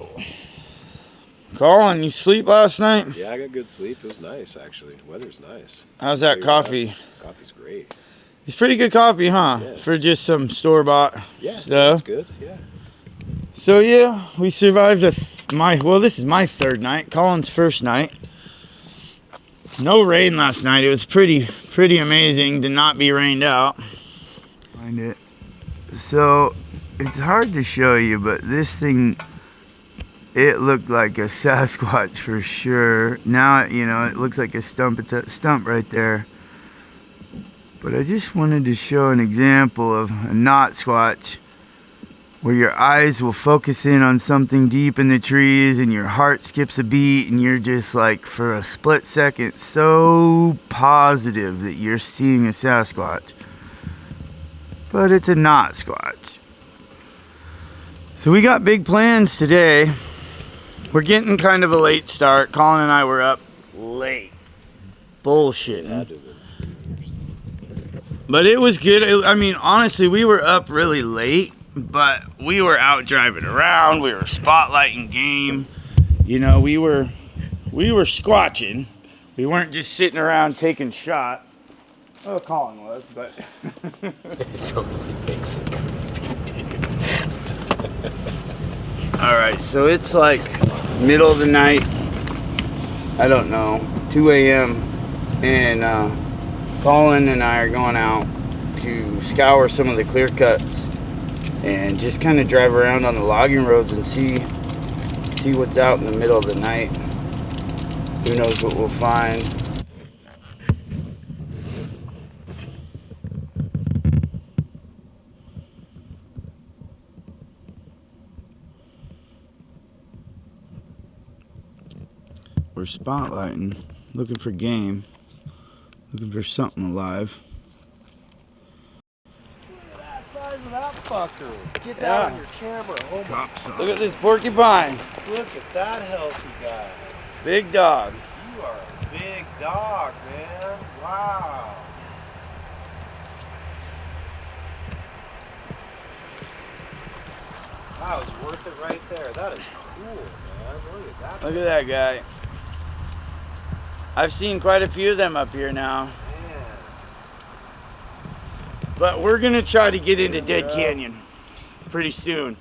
go. Collin, you sleep last night? Yeah, I got good sleep. It was nice, actually. The weather's nice. How's that coffee? Coffee's great. It's pretty good coffee, huh? Yeah. For just some store-bought stuff. That's good, yeah. So yeah, we survived this is my third night, Collin's first night. No rain last night. It was pretty amazing to not be rained out. Find it. So it's hard to show you, but this thing, it looked like a Sasquatch for sure. Now, you know, it looks like a stump. It's a stump right there. But I just wanted to show an example of a not squatch, where your eyes will focus in on something deep in the trees and your heart skips a beat and you're just like, for a split second, so positive that you're seeing a Sasquatch. But it's a not squatch. So we got big plans today. We're getting kind of a late start. Collin and I were up late. Bullshitting. But it was good. I mean, honestly, we were up really late, but we were out driving around. We were spotlighting game. You know, we were squatching. We weren't just sitting around taking shots. Oh, Collin was, but It totally makes it creepy, dude. all right, so it's like middle of the night. I don't know, 2 a.m. and Collin and I are going out to scour some of the clear cuts and just kind of drive around on the logging roads and see what's out in the middle of the night. Who knows what we'll find. We're spotlighting, looking for game, looking for something alive. Look at that size of that fucker. Get that on your camera. Oh my. Look at this porcupine. Look at that healthy guy. Big dog. You are a big dog, man. Wow. That was worth it right there. That is cool, man. Look at that. Look at that guy. I've seen quite a few of them up here now. Man. But we're gonna try to get into Dead Canyon pretty soon.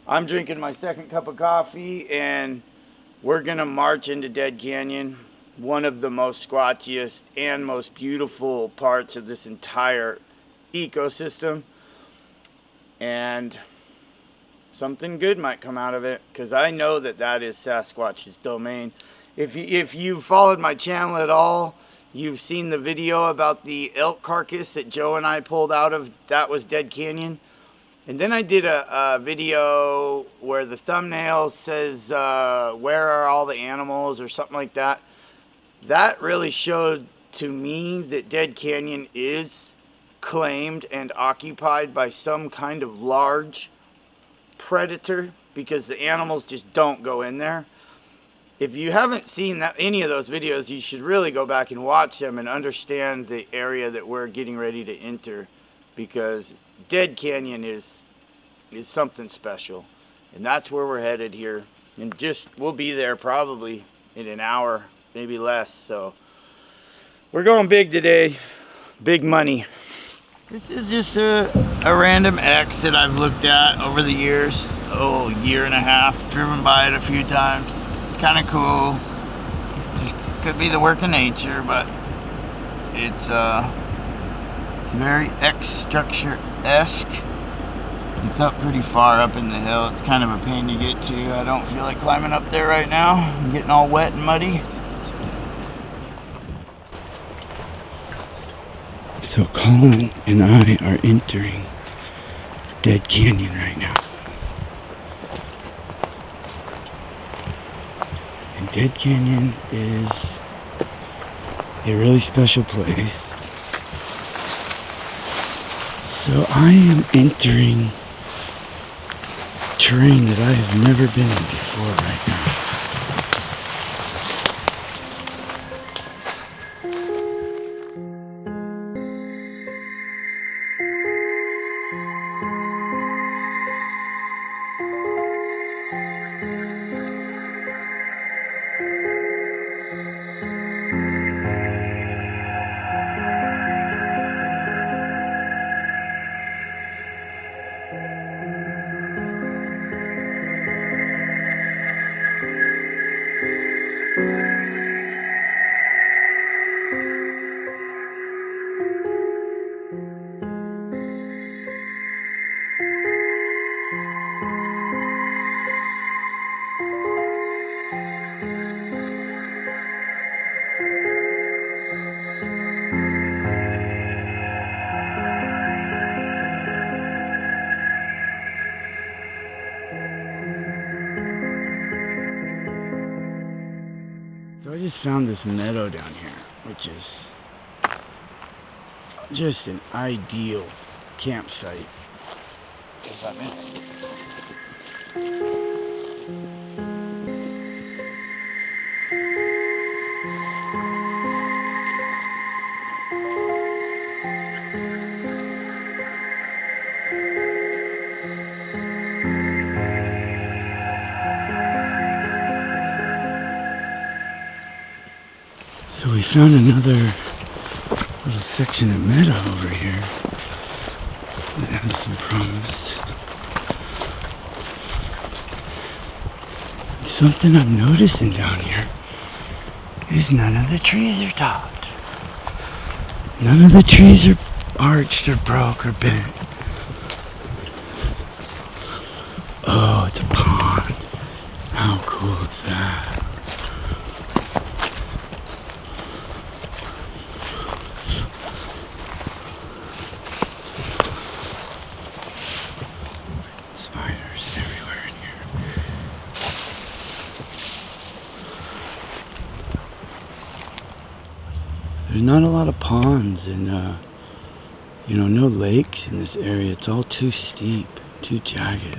I'm drinking my second cup of coffee and we're gonna march into Dead Canyon, one of the most squatchiest and most beautiful parts of this entire ecosystem. And something good might come out of it, because I know that is Sasquatch's domain. If you've followed my channel at all, you've seen the video about the elk carcass that Joe and I pulled out of, that was Dead Canyon. And then I did a video where the thumbnail says, where are all the animals, or something like that. That really showed to me that Dead Canyon is claimed and occupied by some kind of large predator, because the animals just don't go in there. If you haven't seen any of those videos, you should really go back and watch them and understand the area that we're getting ready to enter, because Dead Canyon is something special, and that's where we're headed here. And we'll be there probably in an hour, maybe less. So we're going big today, big money. This is just a random X that I've looked at over the years. Year and a half, driven by it a few times. It's kind of cool. Just could be the work of nature, but it's very X structure-esque. It's up pretty far up in the hill. It's kind of a pain to get to. I don't feel like climbing up there right now. I'm getting all wet and muddy. So Collin and I are entering Dead Canyon right now. And Dead Canyon is a really special place. So I am entering terrain that I have never been in before right now. just found this meadow down here, which is just an ideal campsite. If I'm in. So we found another little section of meadow over here that has some promise. Something I'm noticing down here is none of the trees are topped. None of the trees are arched or broke or bent. Oh, it's a pond. How cool is that? Spiders everywhere in here. There's not a lot of ponds and, no lakes in this area. It's all too steep, too jagged.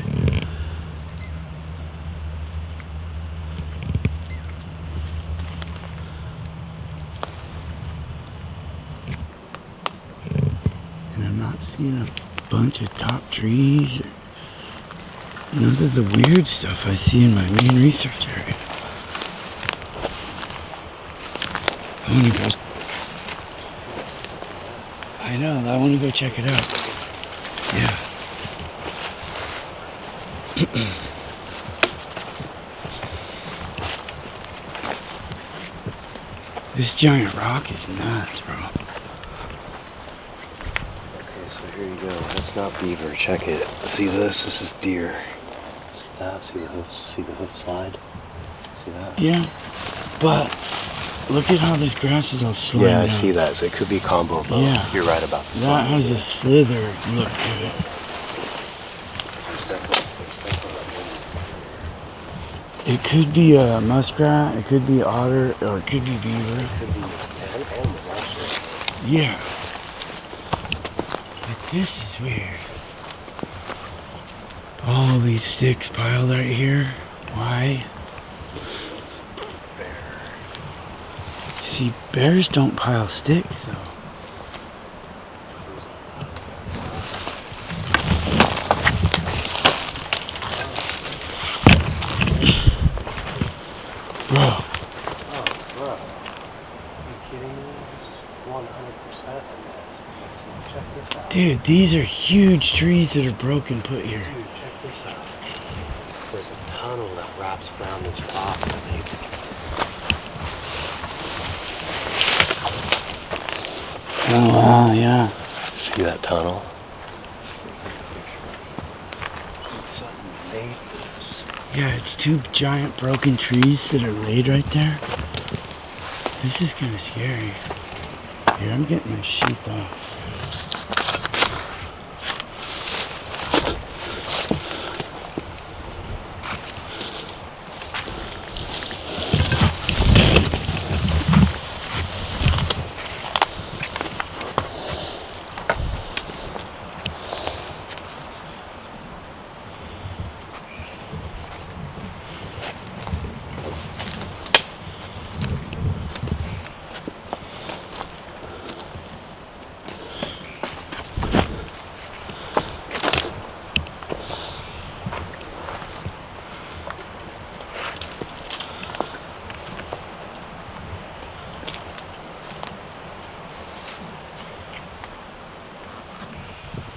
And I'm not seeing a bunch of top trees. None of the weird stuff I see in my main research area. I want to go. I know, I want to go check it out. Yeah. This giant rock is nuts, bro. Okay, so here you go. That's not beaver. Check it. See this? This is deer. See that? See the hoofs? See the hoof slide? See that? Yeah, but look at how this grass is all slid Yeah, I down. see that. So it could be combo bow. Yeah. You're right about this. That has a slither look to it. It could be a muskrat, it could be otter, or it could be beaver. It could be animals, actually. Yeah. But this is weird. All these sticks piled right here. Why? Bear. See, bears don't pile sticks, though. Bro. Oh, bro. Are you kidding me? This is 100% a nest. Check this out. Dude, these are huge trees that are broken put here. Dude, check this out. There's a tunnel that wraps around this rock, I think. Oh, wow, yeah. See that tunnel? Something made this. Yeah, it's two giant broken trees that are laid right there. This is kind of scary. Here, I'm getting my sheath off.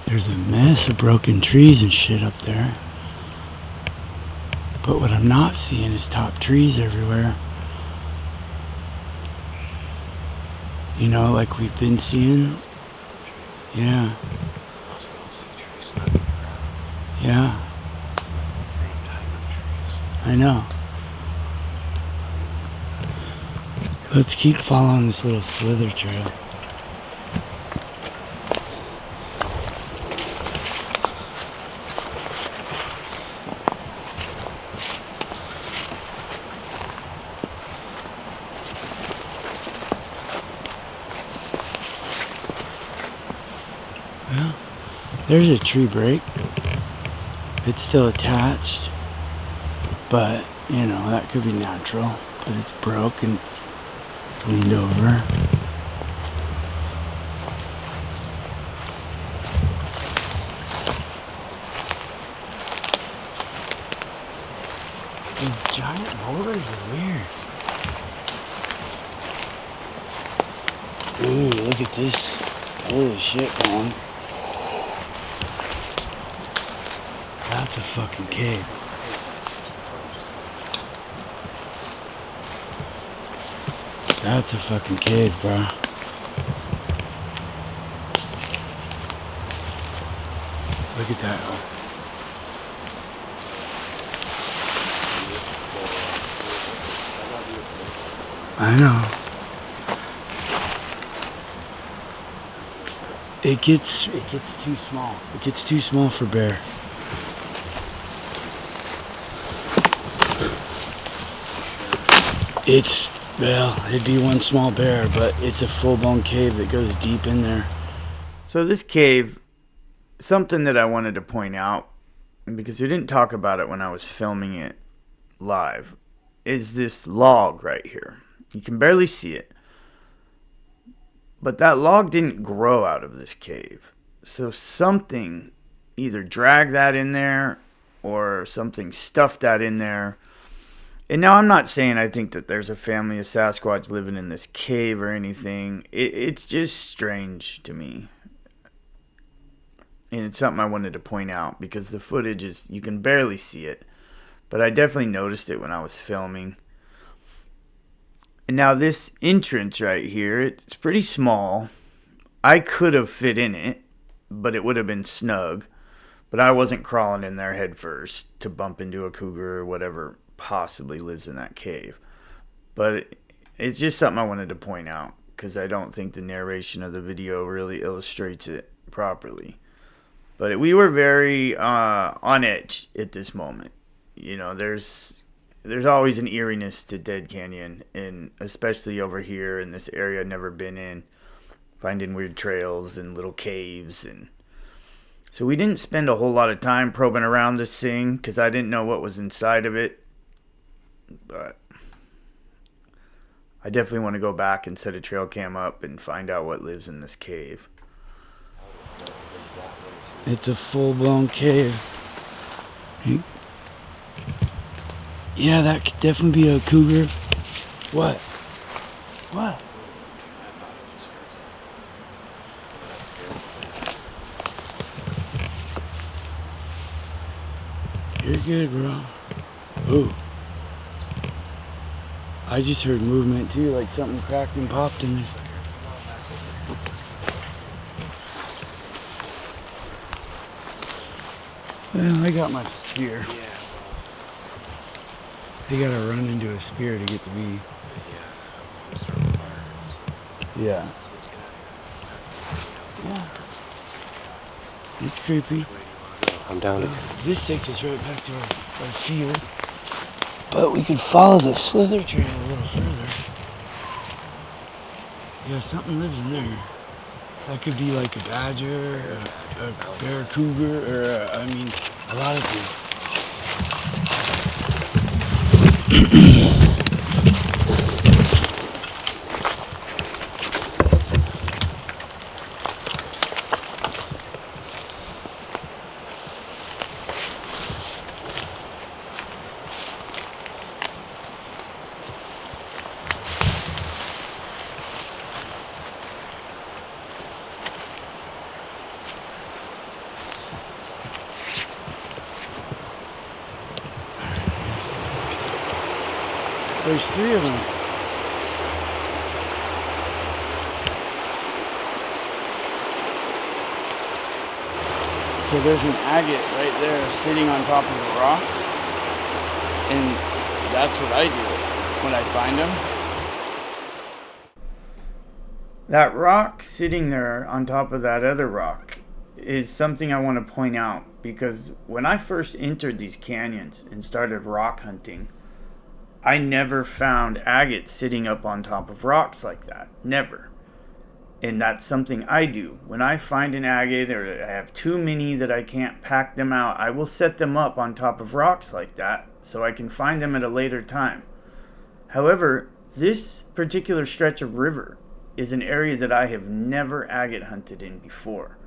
There's a mess of broken trees and shit up there. But what I'm not seeing is top trees everywhere. You know, like we've been seeing. Yeah. Also don't see trees stuck in the ground. Yeah. It's the same type of trees. I know. Let's keep following this little slither trail. There's a tree break. It's still attached, but you know, that could be natural, but it's broken. It's leaned over. These giant boulders are weird. Ooh, look at this. Holy shit, Collin. That's a fucking cave. That's a fucking cave, bro. Look at that. I know. It gets too small. It gets too small for bear. Well, it'd be one small bear, but it's a full-blown cave that goes deep in there. So this cave, something that I wanted to point out, because we didn't talk about it when I was filming it live, is this log right here. You can barely see it. But that log didn't grow out of this cave. So something either dragged that in there or something stuffed that in there. And now I'm not saying I think that there's a family of Sasquatch living in this cave or anything. It's just strange to me. And it's something I wanted to point out because the footage is, you can barely see it. But I definitely noticed it when I was filming. And now this entrance right here, it's pretty small. I could have fit in it, but it would have been snug. But I wasn't crawling in there head first to bump into a cougar or whatever possibly lives in that cave. But it's just something I wanted to point out because I don't think the narration of the video really illustrates it properly. But we were very on edge at this moment. You know, there's always an eeriness to Dead Canyon, and especially over here in this area I've never been in, finding weird trails and little caves. And so we didn't spend a whole lot of time probing around this thing because I didn't know what was inside of it. But I definitely want to go back and set a trail cam up and find out what lives in this cave. It's a full-blown cave. Yeah, that could definitely be a cougar. What? What? You're good, bro. Ooh. I just heard movement too, like something cracked and popped in there. Well, I got my spear. You gotta run into a spear to get the bee. Yeah. Yeah. It's creepy. I'm down to This takes us right back to our field. But we could follow the slither trail a little further. Yeah, something lives in there. That could be like a badger, a bear cougar, or a lot of things. There's 3 of them. So there's an agate right there sitting on top of a rock. And that's what I do when I find them. That rock sitting there on top of that other rock is something I want to point out because when I first entered these canyons and started rock hunting, I never found agates sitting up on top of rocks like that. Never. And that's something I do. When I find an agate or I have too many that I can't pack them out, I will set them up on top of rocks like that so I can find them at a later time. However, this particular stretch of river is an area that I have never agate hunted in before.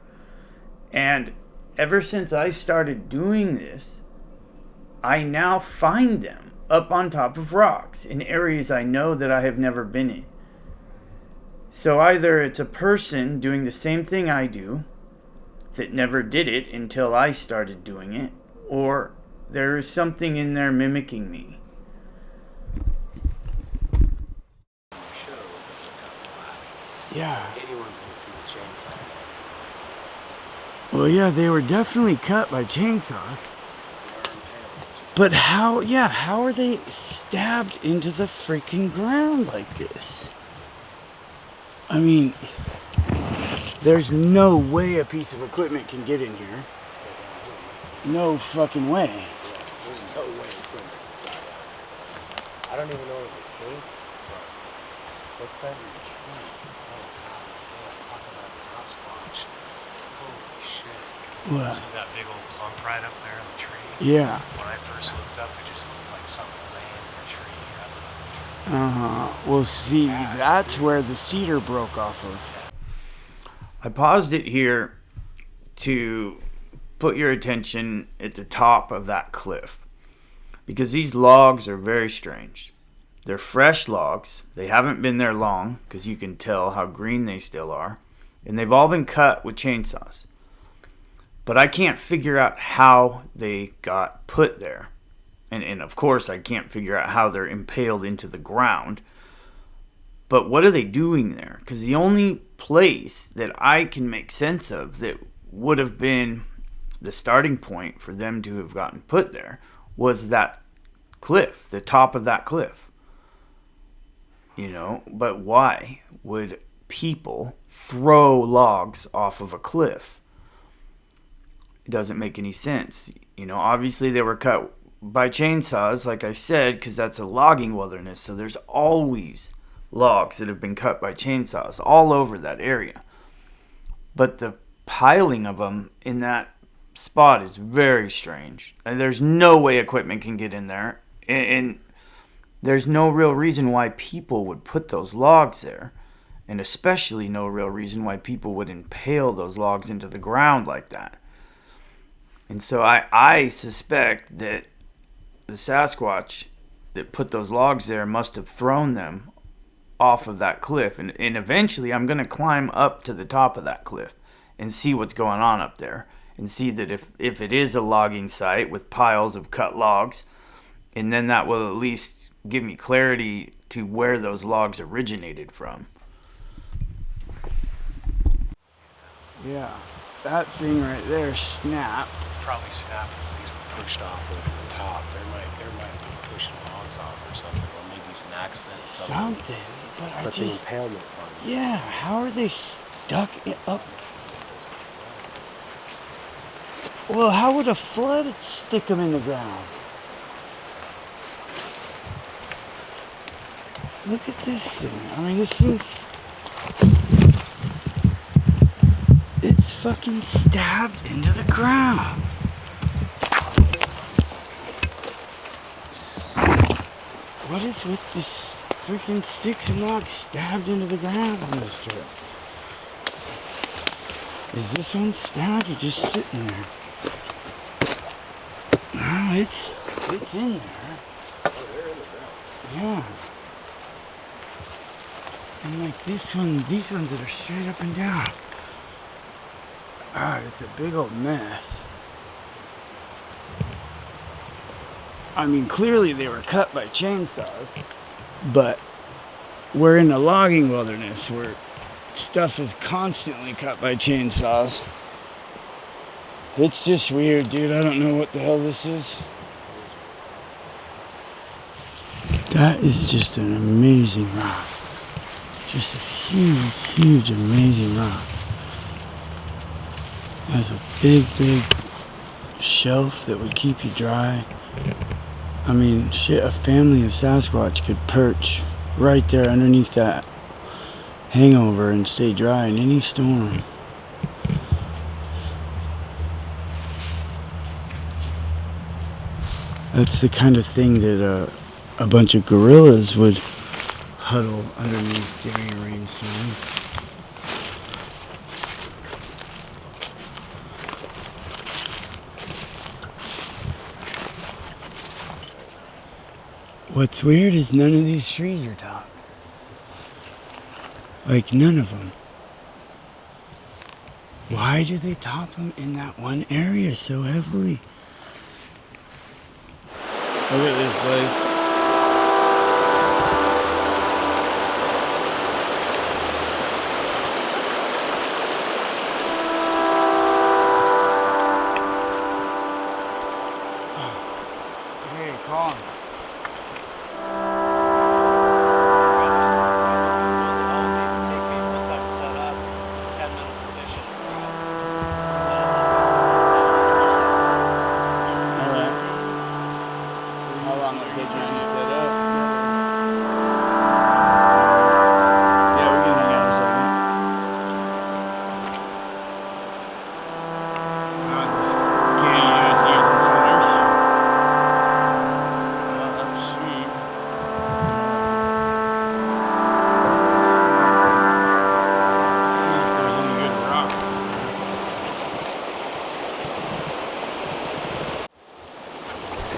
And ever since I started doing this, I now find them up on top of rocks in areas I know that I have never been in. So either it's a person doing the same thing I do that never did it until I started doing it, or there is something in there mimicking me. Yeah. So anyone's gonna see the chainsaw. Well, yeah, they were definitely cut by chainsaws. But how are they stabbed into the freaking ground like this? I mean, there's no way a piece of equipment can get in here. No fucking way. There's no way equipment's got that. I don't even know where they came from. What's that in the tree? Oh god, yeah, talk about the Sasquatch. Holy shit. What? See that big old clump right up there in the tree? Yeah. When I first looked up, it just looked like something laying in a tree. Well, see, that's where the cedar broke off of. I paused it here to put your attention at the top of that cliff, because these logs are very strange. They're fresh logs. They haven't been there long, because you can tell how green they still are, and they've all been cut with chainsaws. But I can't figure out how they got put there. And of course, I can't figure out how they're impaled into the ground. But what are they doing there? Because the only place that I can make sense of that would have been the starting point for them to have gotten put there was that cliff, the top of that cliff. You know, but why would people throw logs off of a cliff? It doesn't make any sense. You know, obviously they were cut by chainsaws, like I said, because that's a logging wilderness. So there's always logs that have been cut by chainsaws all over that area. But the piling of them in that spot is very strange. And there's no way equipment can get in there. And there's no real reason why people would put those logs there. And especially no real reason why people would impale those logs into the ground like that. And so I suspect that the Sasquatch that put those logs there must have thrown them off of that cliff. And eventually I'm going to climb up to the top of that cliff and see what's going on up there. And see that if it is a logging site with piles of cut logs, and then that will at least give me clarity to where those logs originated from. Yeah, that thing right there snapped. Probably snapped because these were pushed off over the top. There might have been pushing logs off or something, or maybe it's an accident. Something, but the impalement part. Yeah, how are they stuck up? Well, how would a flood stick them in the ground? Look at this thing. I mean, this thing's... It's fucking stabbed into the ground. What is with this freaking sticks and logs stabbed into the ground on this trip? Is this one stabbed or just sitting there? No, it's in there. Oh, they're in the ground. Yeah. And like this one, these ones that are straight up and down. God, it's a big old mess. I mean, clearly they were cut by chainsaws, but we're in a logging wilderness where stuff is constantly cut by chainsaws. It's just weird, dude. I don't know what the hell this is. That is just an amazing rock. Just a huge, huge, amazing rock. Has a big, big shelf that would keep you dry. I mean, shit, a family of Sasquatch could perch right there underneath that hangover and stay dry in any storm. That's the kind of thing that a bunch of gorillas would huddle underneath during a rainstorm. What's weird is none of these trees are topped. Like, none of them. Why do they top them in that one area so heavily? Look at this place. Hey, Collin.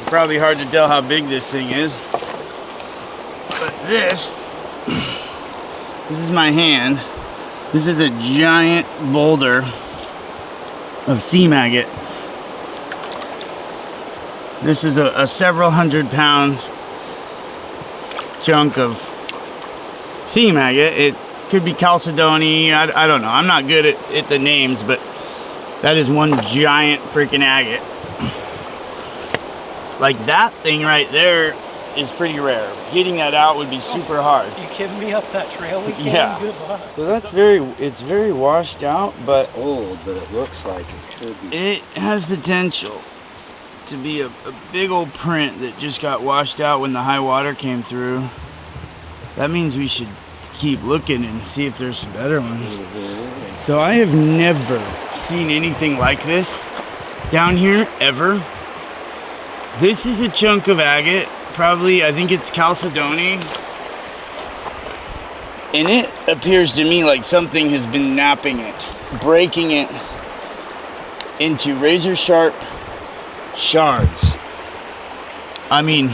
Probably hard to tell how big this thing is, but this is my hand. This is a giant boulder of sea maggot. This is a several 100-pound chunk of sea maggot. It could be chalcedony, I don't know. I'm not good at the names, but that is one giant freaking agate. Like, that thing right there is pretty rare. Getting that out would be super hard. You kidding me? Up that trail we came? Yeah. Good luck. So that's it's very washed out, but it's old, but it looks like it could be. It has potential to be a big old print that just got washed out when the high water came through. That means we should keep looking and see if there's some better ones. Mm-hmm. So I have never seen anything like this down here, ever. This is a chunk of agate, probably, I think it's chalcedony. And it appears to me like something has been napping it, breaking it into razor sharp shards. I mean,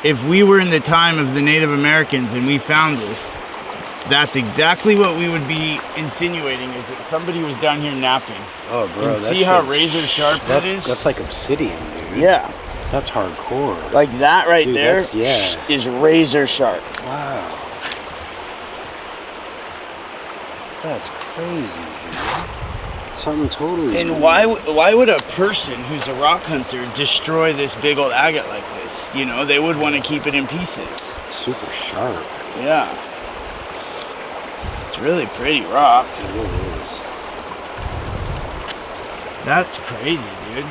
if we were in the time of the Native Americans and we found this, that's exactly what we would be insinuating, is that somebody was down here napping. Oh, bro, and see how razor sharp that is? That's like obsidian, dude. Yeah. That's hardcore. Like that right dude, there is razor sharp. Wow. That's crazy, dude. Something totally. And why would a person who's a rock hunter destroy this big old agate like this? You know, they would want to keep it in pieces. It's super sharp. Yeah. It's really pretty rock. It really is. That's crazy, dude.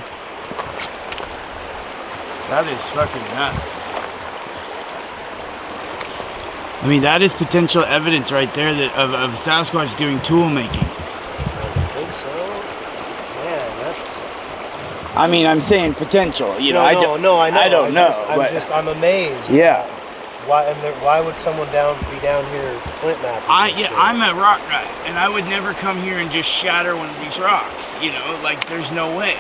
That is fucking nuts. I mean, that is potential evidence right there that of Sasquatch doing tool making. I think so. Man, that's. I mean, I'm saying potential. You know, I know. I don't know. I'm amazed. Yeah. Why would someone be down here flint mapping? I'm a rock guy, and I would never come here and just shatter one of these rocks. You know, like there's no way.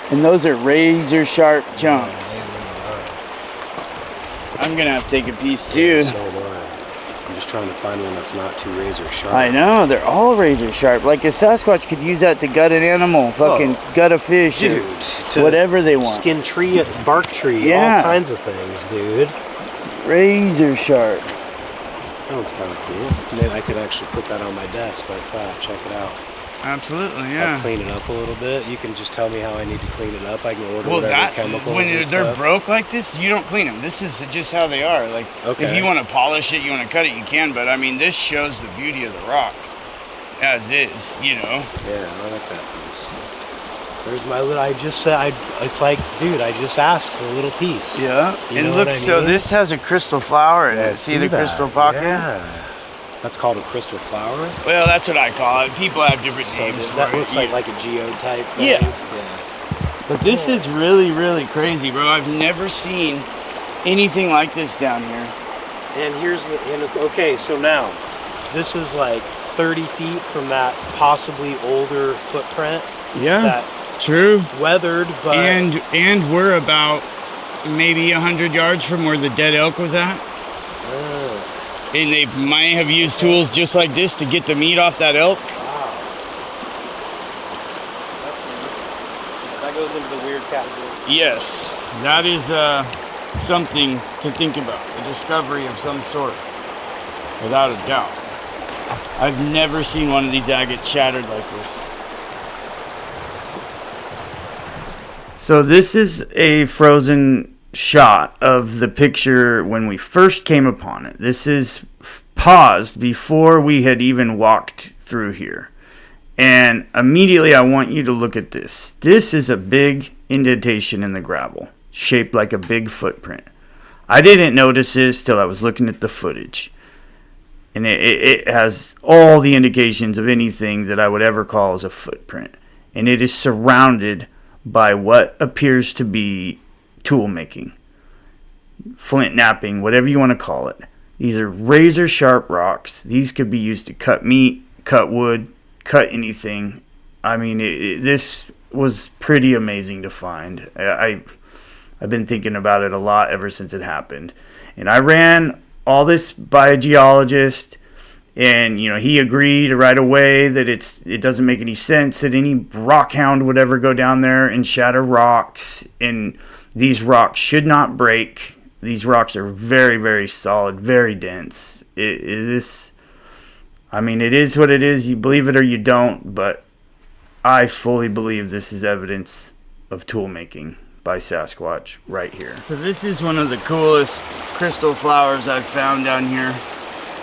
And those are razor sharp chunks. I'm gonna have to take a piece too. So am I. I'm just trying to find one that's not too razor sharp. I know, they're all razor sharp. Like a Sasquatch could use that to gut an animal, fucking gut a fish, dude, whatever they want. Skin tree, bark tree, yeah. All kinds of things, dude. Razor sharp. That one's kind of cool. Maybe I could actually put that on my desk like that. Check it out. Absolutely, yeah. I'll clean it up a little bit. You can just tell me how I need to clean it up. I can order whatever chemicals when and they're stuff. broke like this, you don't clean them. This is just how they are. Like, if you want to polish it, you want to cut it, you can. But I mean, this shows the beauty of the rock as is, you know. Yeah, I like that piece. There's my little. I just said. It's like, dude, I just asked for a little piece. Yeah. You And know look, what I so mean? this has a crystal flower in Yeah, it. See the that? crystal pocket? Yeah. That's called a crystal flower. Well, that's what I call it. People have different So names that for looks it. like a geode type thing. Yeah. But this is really, really crazy, bro. I've never seen anything like this down here. And here's the. Okay, so now, this is like 30 feet from that possibly older footprint. Yeah. That True. is weathered, but And we're about maybe 100 yards from where the dead elk was at. And they might have used tools just like this to get the meat off that elk. Wow. That goes into the weird category. Yes, that is something to think about. A discovery of some sort, without a doubt. I've never seen one of these agates shattered like this. So this is a frozen shot of the picture when we first came upon it. This is paused before we had even walked through here. And immediately I want you to look at this. This is a big indentation in the gravel, shaped like a big footprint. I didn't notice this till I was looking at the footage. And it has all the indications of anything that I would ever call as a footprint. And it is surrounded by what appears to be tool making, flint knapping, whatever you want to call it. These are razor sharp rocks. These could be used to cut meat, cut wood, cut anything. I mean, this was pretty amazing to find. I've been thinking about it a lot ever since it happened. And I ran all this by a geologist, and he agreed right away that it doesn't make any sense that any rock hound would ever go down there and shatter rocks, and these rocks should not break. These rocks are very, very solid, very dense. It is what it is. You believe it or you don't, but I fully believe this is evidence of tool making by Sasquatch right here. So this is one of the coolest crystal flowers I've found down here.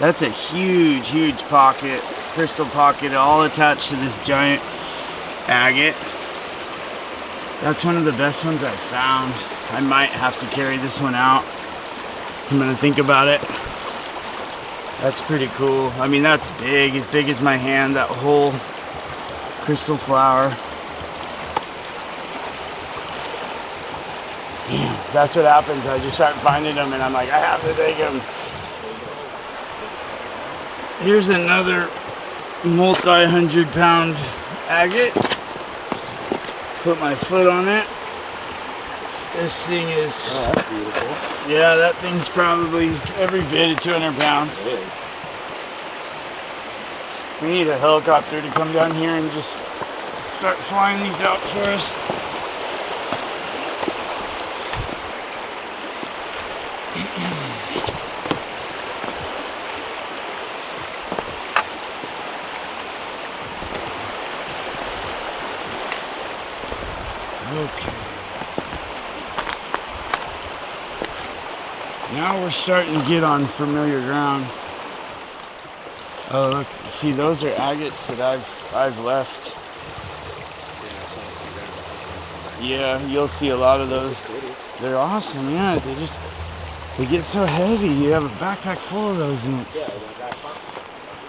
That's a huge, huge pocket, crystal pocket, all attached to this giant agate. That's one of the best ones I've found. I might have to carry this one out. I'm gonna think about it. That's pretty cool. I mean, that's big as my hand, that whole crystal flower. Damn, that's what happens. I just start finding them and I'm like, I have to take them. Here's another multi-100-pound agate. Put my foot on it. This thing is... Oh, that's beautiful. Yeah, that thing's probably every bit of 200 pounds. Big. We need a helicopter to come down here and just start flying these out for us. Okay. Now we're starting to get on familiar ground. Oh, look, see, those are agates that I've left. Yeah, you'll see a lot of those. They're awesome, yeah. They get so heavy. You have a backpack full of those, and it's...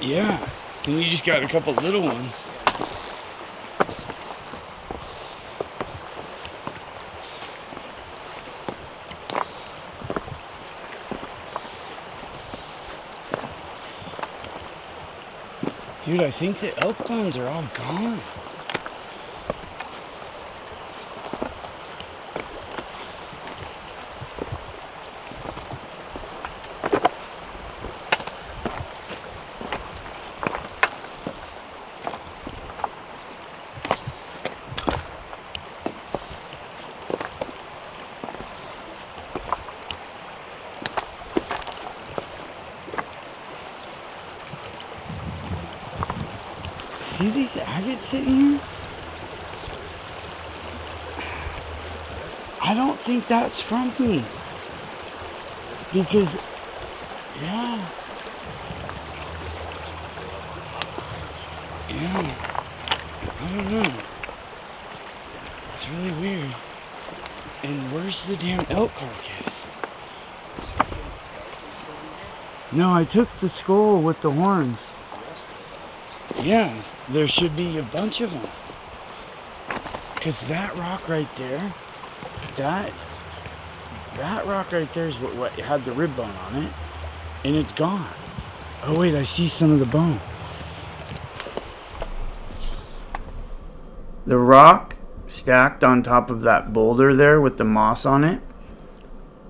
Yeah, and you just got a couple little ones. Dude, I think the elk bones are all gone. See these agates sitting here? I don't think that's from me. Because, yeah. Yeah. I don't know. It's really weird. And where's the damn elk carcass? No, I took the skull with the horns. Yeah, there should be a bunch of them. Because that rock right there, that rock right there is what had the rib bone on it. And it's gone. Oh wait, I see some of the bone. The rock stacked on top of that boulder there with the moss on it,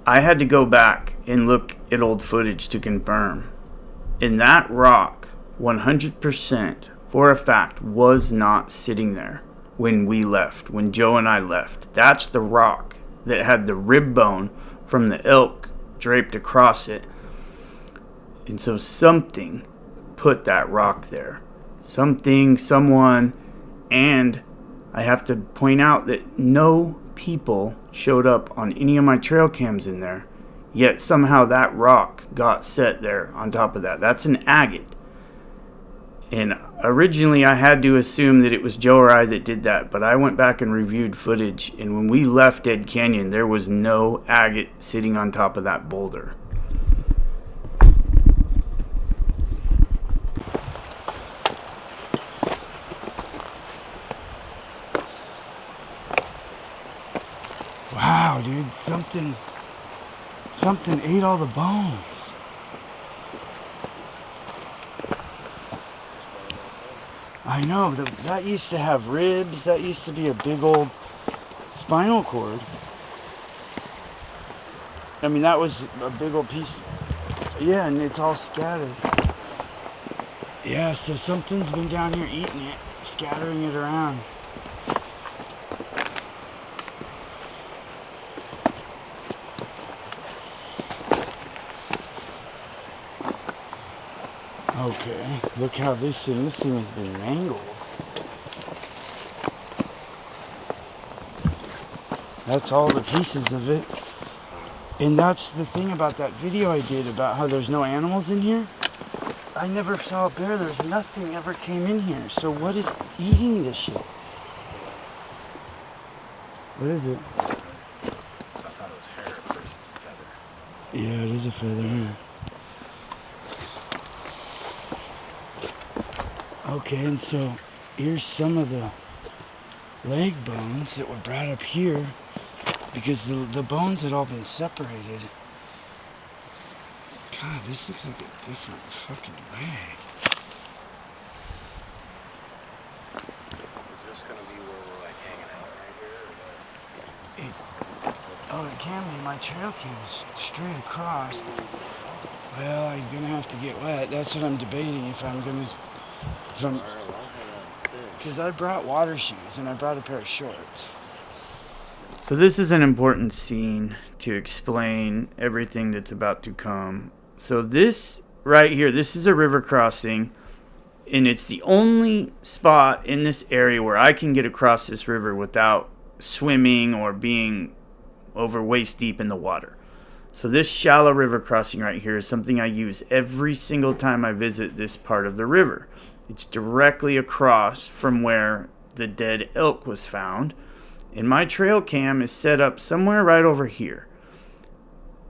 I had to go back and look at old footage to confirm. And that rock, 100% for a fact, was not sitting there when we left, when Joe and I left. That's the rock that had the rib bone from the elk draped across it. And so something put that rock there. Something, someone, and I have to point out that no people showed up on any of my trail cams in there, yet somehow that rock got set there on top of that. That's an agate. And originally I had to assume that it was Joe or I that did that, but I went back and reviewed footage, and when we left Dead Canyon, there was no agate sitting on top of that boulder. Wow, dude, something ate all the bones. I know, that used to have ribs, that used to be a big old spinal cord. I mean, that was a big old piece. Yeah, and it's all scattered. Yeah, so something's been down here eating it, scattering it around. Okay, look how this thing has been mangled. That's all the pieces of it. And that's the thing about that video I did about how there's no animals in here. I never saw a bear. There's nothing ever came in here. So what is eating this shit? What is it? So I thought it was hair at first. It's a feather. Yeah, it is a feather. Huh? Okay, and so here's some of the leg bones that were brought up here because the bones had all been separated. God, this looks like a different fucking leg. Is this going to be where we're like hanging out right here? Or It can be. My trail cam is straight across. Well, I'm gonna have to get wet. That's what I'm debating if I'm gonna. Because I brought water shoes and I brought a pair of shorts. So this is an important scene to explain everything that's about to come. So this right here, this is a river crossing, and it's the only spot in this area where I can get across this river without swimming or being over waist deep in the water. So this shallow river crossing right here is something I use every single time I visit this part of the river. It's directly across from where the dead elk was found. And my trail cam is set up somewhere right over here.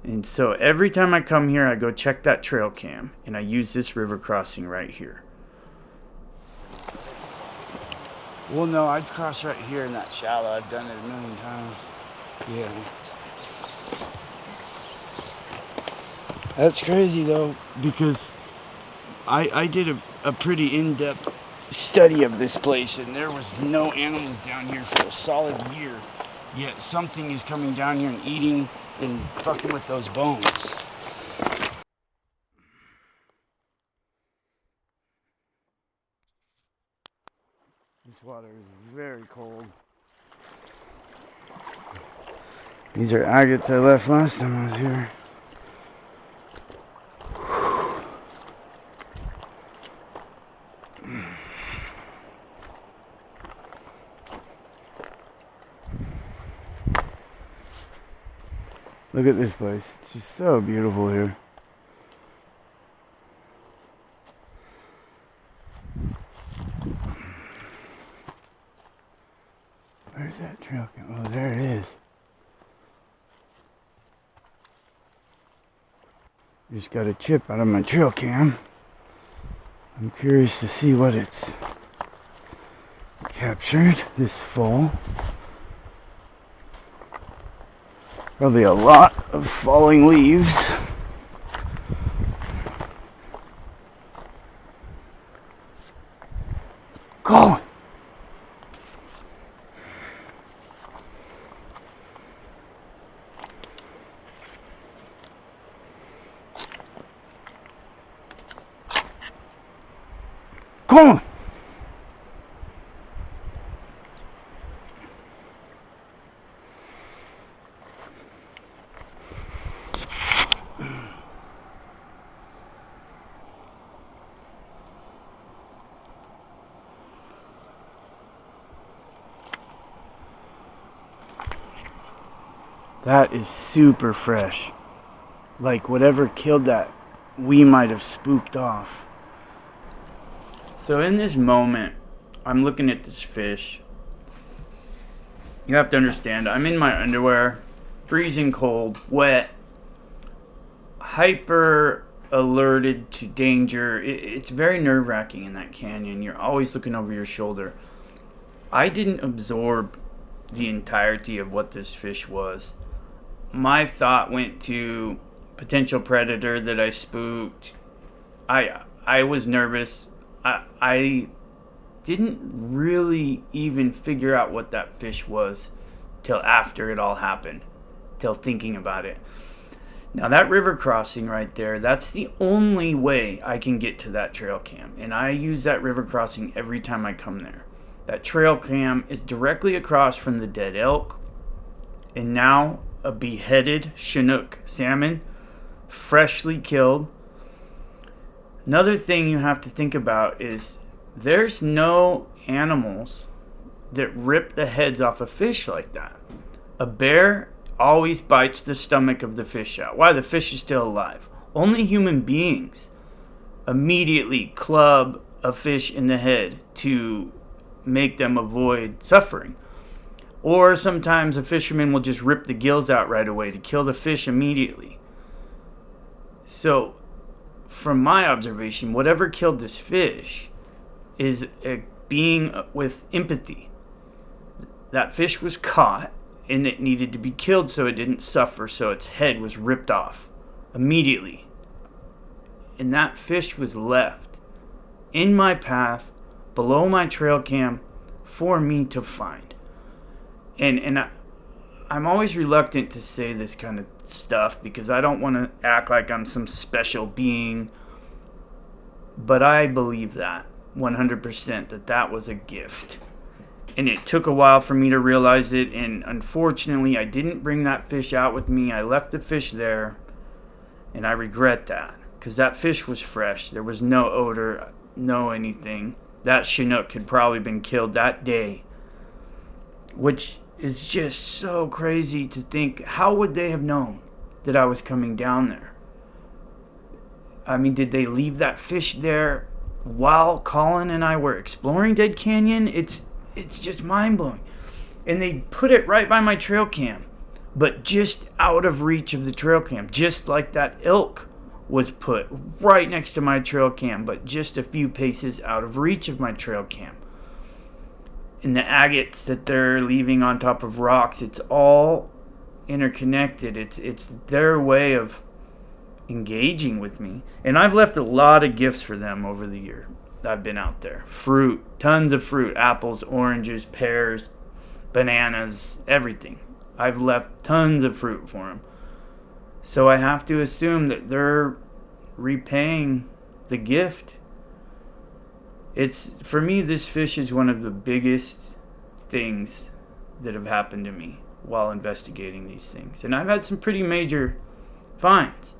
And so every time I come here, I go check that trail cam. And I use this river crossing right here. Well, no, I'd cross right here in that shallow. I've done it a million times. Yeah. That's crazy, though, because I did a pretty in-depth study of this place, and there was no animals down here for a solid year. Yet something is coming down here and eating and fucking with those bones. This water is very cold. These are agates I left last time I was here. Look at this place. It's just so beautiful here. Where's that trail going? Oh, there it is. Just got a chip out of my trail cam. I'm curious to see what it's captured this fall. Probably a lot of falling leaves. Collin! Collin! That is super fresh. Like whatever killed that, we might have spooked off. So in this moment, I'm looking at this fish. You have to understand, I'm in my underwear, freezing cold, wet, hyper alerted to danger. It's very nerve-wracking in that canyon. You're always looking over your shoulder. I didn't absorb the entirety of what this fish was. My thought went to potential predator that I spooked. I was nervous. I didn't really even figure out what that fish was till after it all happened, till thinking about it. Now that river crossing right there, that's the only way I can get to that trail cam. And I use that river crossing every time I come there. That trail cam is directly across from the dead elk and now a beheaded Chinook salmon, freshly killed. Another thing you have to think about is there's no animals that rip the heads off a fish like that. A bear always bites the stomach of the fish out. Why? The fish is still alive. Only human beings immediately club a fish in the head to make them avoid suffering. Or sometimes a fisherman will just rip the gills out right away to kill the fish immediately. So, from my observation, whatever killed this fish is a being with empathy. That fish was caught and it needed to be killed so it didn't suffer, so its head was ripped off immediately. And that fish was left in my path, below my trail cam, for me to find. And I'm always reluctant to say this kind of stuff because I don't want to act like I'm some special being. But I believe that 100% that was a gift. And it took a while for me to realize it. And unfortunately, I didn't bring that fish out with me. I left the fish there. And I regret that. Because that fish was fresh. There was no odor, no anything. That Chinook had probably been killed that day. Which is just so crazy to think. How would they have known that I was coming down there? I mean, did they leave that fish there while Collin and I were exploring Dead Canyon? It's just mind-blowing. And they put it right by my trail cam, but just out of reach of the trail cam, just like that elk was put right next to my trail cam, but just a few paces out of reach of my trail cam. And the agates that they're leaving on top of rocks, it's all interconnected. It's their way of engaging with me. And I've left a lot of gifts for them over the year I've been out there. Fruit, tons of fruit, apples, oranges, pears, bananas, everything. I've left tons of fruit for them. So I have to assume that they're repaying the gift. For me, this fish is one of the biggest things that have happened to me while investigating these things. And I've had some pretty major finds.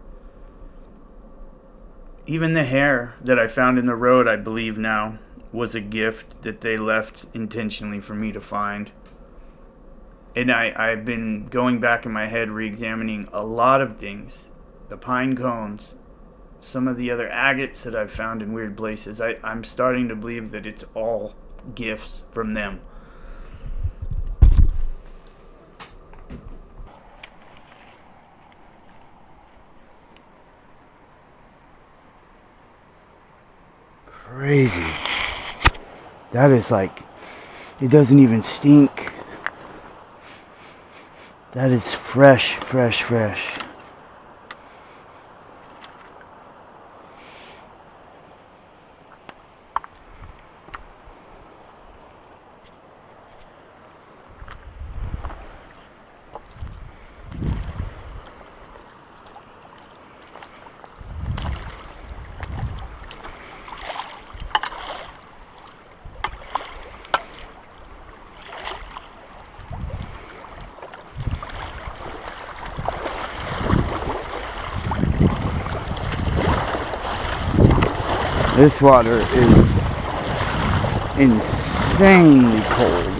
Even the hair that I found in the road, I believe now, was a gift that they left intentionally for me to find. And I've been going back in my head, re-examining a lot of things. The pine cones, some of the other agates that I've found in weird places. I'm starting to believe that it's all gifts from them. crazy. That is like, it doesn't even stink. That is fresh, fresh, fresh. This water is insanely cold.